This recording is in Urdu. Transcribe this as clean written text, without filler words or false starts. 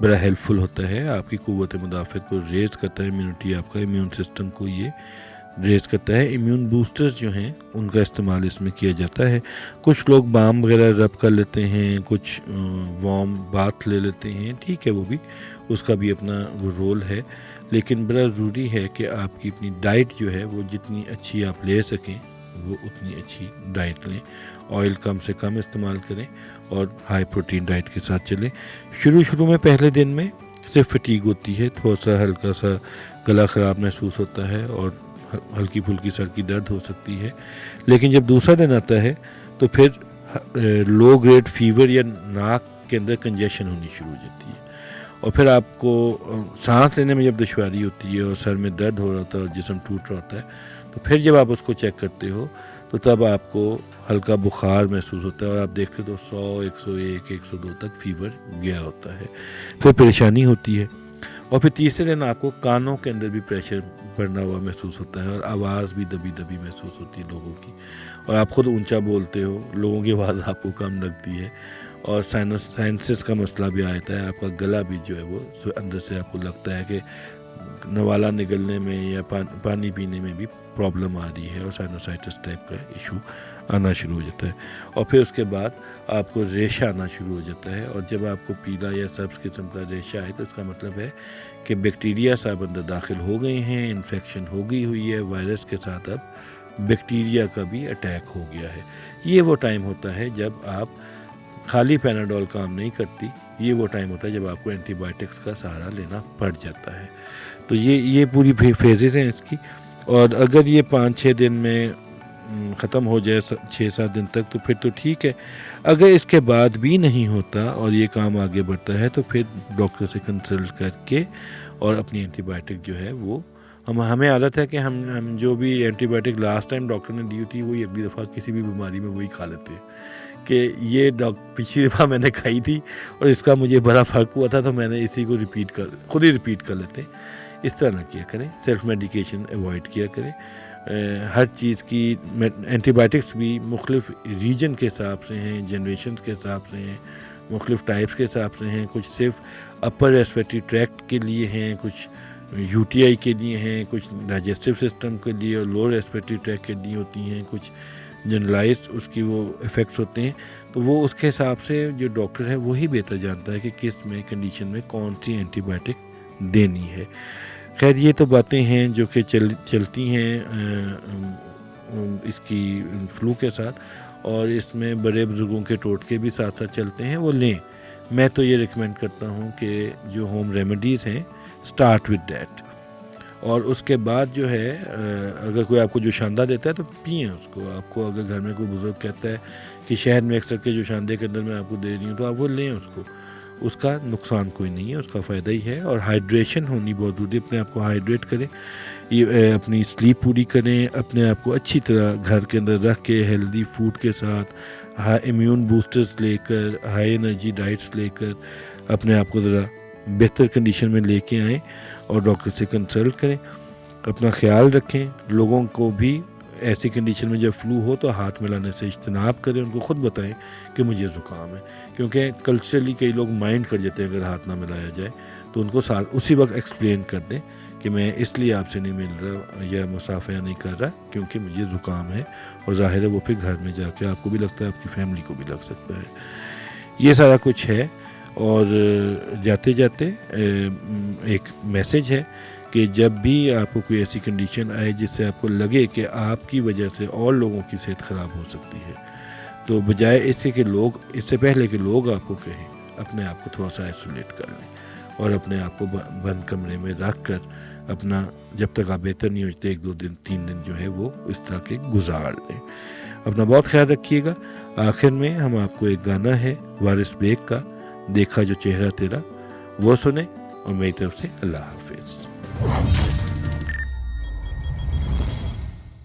بڑا ہیلپ فل ہوتا ہے، آپ کی قوت مدافعت کو ریز کرتا ہے، امیونٹی آپ کا امیون سسٹم کو یہ ریز کرتا ہے۔ امیون بوسٹرز جو ہیں ان کا استعمال اس میں کیا جاتا ہے۔ کچھ لوگ بام وغیرہ رب کر لیتے ہیں، کچھ وارم باتھ لے لیتے ہیں، ٹھیک ہے، وہ بھی اس کا بھی اپنا وہ رول ہے، لیکن بڑا ضروری ہے کہ آپ کی اپنی ڈائٹ جو ہے وہ جتنی اچھی آپ لے سکیں وہ اتنی اچھی ڈائٹ لیں، آئل کم سے کم استعمال کریں اور ہائی پروٹین ڈائٹ کے ساتھ چلیں۔ شروع میں پہلے دن میں صرف فٹیگ ہوتی ہے، تھوڑا سا ہلکا سا گلا خراب محسوس ہوتا ہے اور ہلکی پھلکی سر کی درد ہو سکتی ہے، لیکن جب دوسرا دن آتا ہے تو پھر لو گریڈ فیور یا ناک کے اندر کنجیشن ہونی شروع ہو جاتی ہے، اور پھر آپ کو سانس لینے میں جب دشواری ہوتی ہے اور سر میں درد ہو رہا ہوتا ہے اور جسم ٹوٹ رہا ہوتا ہے، تو پھر جب آپ اس کو چیک کرتے ہو تو تب آپ کو ہلکا بخار محسوس ہوتا ہے اور آپ دیکھتے تو 100 101 102 تک فیور گیا ہوتا ہے، پھر پریشانی ہوتی ہے، اور پھر تیسرے دن آپ کو کانوں کے اندر بھی پریشر بڑھنا ہوا محسوس ہوتا ہے اور آواز بھی دبی دبی محسوس ہوتی ہے لوگوں کی، اور آپ خود اونچا بولتے ہو، لوگوں کی آواز آپ کو کم لگتی ہے، اور سائنسز کا مسئلہ بھی آتا ہے، آپ کا گلا بھی جو ہے وہ اندر سے آپ کو لگتا ہے کہ نوالا نگلنے میں یا پانی پینے میں بھی پرابلم آ رہی ہے، اور سائنوسائٹس ٹائپ کا ایشو آنا شروع ہو جاتا ہے، اور پھر اس کے بعد آپ کو ریشہ آنا شروع ہو جاتا ہے، اور جب آپ کو پیلا یا سبز قسم کا ریشہ آئے تو اس کا مطلب ہے کہ بیکٹیریا صاحب اندر داخل ہو گئے ہیں، انفیکشن ہو گئی ہوئی ہے، وائرس کے ساتھ اب بیکٹیریا کا بھی اٹیک ہو گیا ہے۔ یہ وہ ٹائم ہوتا ہے جب آپ خالی پیناڈول کام نہیں کرتی، یہ وہ ٹائم ہوتا ہے جب آپ کو اینٹی بائیوٹکس کا سہارا لینا پڑ جاتا ہے۔ تو یہ پوری فیزز ہیں اس کی، اور اگر یہ 5-6 دن میں ختم ہو جائے 6-7 دن تک تو پھر تو ٹھیک ہے، اگر اس کے بعد بھی نہیں ہوتا اور یہ کام آگے بڑھتا ہے تو پھر ڈاکٹر سے کنسلٹ کر کے اور اپنی اینٹی بائیوٹک جو ہے وہ ہمیں عادت ہے کہ ہم جو بھی antibiotic last time doctor نے دی ہوتی ہے وہی اگلی دفعہ کسی بھی بیماری میں وہی کھا لیتے ہیں کہ یہ پچھلی دفعہ میں نے کھائی تھی اور اس کا مجھے بڑا فرق ہوا تھا تو میں نے اسی کو خود ہی ریپیٹ کر لیتے ہیں۔ اس طرح نہ کیا کریں، سیلف میڈیکیشن ایوائڈ کیا کریں۔ ہر چیز کی اینٹی بائیوٹکس بھی مختلف ریجن کے حساب سے ہیں، جنریشنز کے حساب سے ہیں، مختلف ٹائپس کے حساب سے ہیں، کچھ صرف اپر ریسپیریٹری ٹریکٹ کے لیے ہیں، کچھ یو ٹی آئی کے لیے ہیں، کچھ ڈائجسٹیو سسٹم کے لیے اور لوور ریسپیریٹری ٹریکٹ کے لیے ہوتی ہیں، کچھ جنرلائزڈ اس کی وہ افیکٹس ہوتے ہیں، تو وہ اس کے حساب سے جو ڈاکٹر ہے وہی بہتر جانتا ہے کہ کس میں کنڈیشن میں کون سی اینٹی بائیوٹک دینی ہے۔ خیر یہ تو باتیں ہیں جو کہ چلتی ہیں اس کی فلو کے ساتھ، اور اس میں بڑے بزرگوں کے ٹوٹکے بھی ساتھ ساتھ چلتے ہیں، وہ لیں۔ میں تو یہ ریکمینڈ کرتا ہوں کہ جو ہوم ریمیڈیز ہیں اسٹارٹ وتھ دیٹ، اور اس کے بعد جو ہے اگر کوئی آپ کو جو شاندہ دیتا ہے تو پئیں اس کو۔ آپ کو اگر گھر میں کوئی بزرگ کہتا ہے کہ شہد مکس کر کے جو شاندے کے اندر میں آپ کو دے رہی ہوں تو آپ وہ لیں اس کو، اس کا نقصان کوئی نہیں ہے، اس کا فائدہ ہی ہے۔ اور ہائیڈریشن ہونی بہت ضروری ہے، اپنے آپ کو ہائیڈریٹ کریں، یہ اپنی سلیپ پوری کریں، اپنے آپ کو اچھی طرح گھر کے اندر رکھ کے ہیلدی فوڈ کے ساتھ ہائی امیون بوسٹرز لے کر، ہائی انرجی ڈائٹس لے کر اپنے آپ کو ذرا بہتر کنڈیشن میں لے کے آئیں اور ڈاکٹر سے کنسلٹ کریں، اپنا خیال رکھیں۔ لوگوں کو بھی ایسی کنڈیشن میں جب فلو ہو تو ہاتھ ملانے سے اجتناب کریں، ان کو خود بتائیں کہ مجھے زکام ہے، کیونکہ کلچرلی کئی لوگ مائنڈ کر جاتے ہیں اگر ہاتھ نہ ملایا جائے، تو ان کو اسی وقت ایکسپلین کر دیں کہ میں اس لیے آپ سے نہیں مل رہا یا مصافحہ نہیں کر رہا کیونکہ مجھے زکام ہے، اور ظاہر ہے وہ پھر گھر میں جا کے آپ کو بھی لگتا ہے، آپ کی فیملی کو بھی لگ سکتا ہے۔ یہ سارا کچھ ہے، اور جاتے جاتے ایک میسج ہے کہ جب بھی آپ کو کوئی ایسی کنڈیشن آئے جس سے آپ کو لگے کہ آپ کی وجہ سے اور لوگوں کی صحت خراب ہو سکتی ہے، تو بجائے اس سے پہلے کہ لوگ آپ کو کہیں، اپنے آپ کو تھوڑا سا آئسولیٹ کر لیں اور اپنے آپ کو بند کمرے میں رکھ کر اپنا جب تک آپ بہتر نہیں ہوتے 1-2 دن 3 دن جو ہے وہ اس طرح کے گزار لیں۔ اپنا بہت خیال رکھیے گا۔ آخر میں ہم آپ کو ایک گانا ہے وارث بیگ کا، دیکھا جو چہرہ تیرا، وہ سنیں، اور میری طرف سے اللہ حافظ۔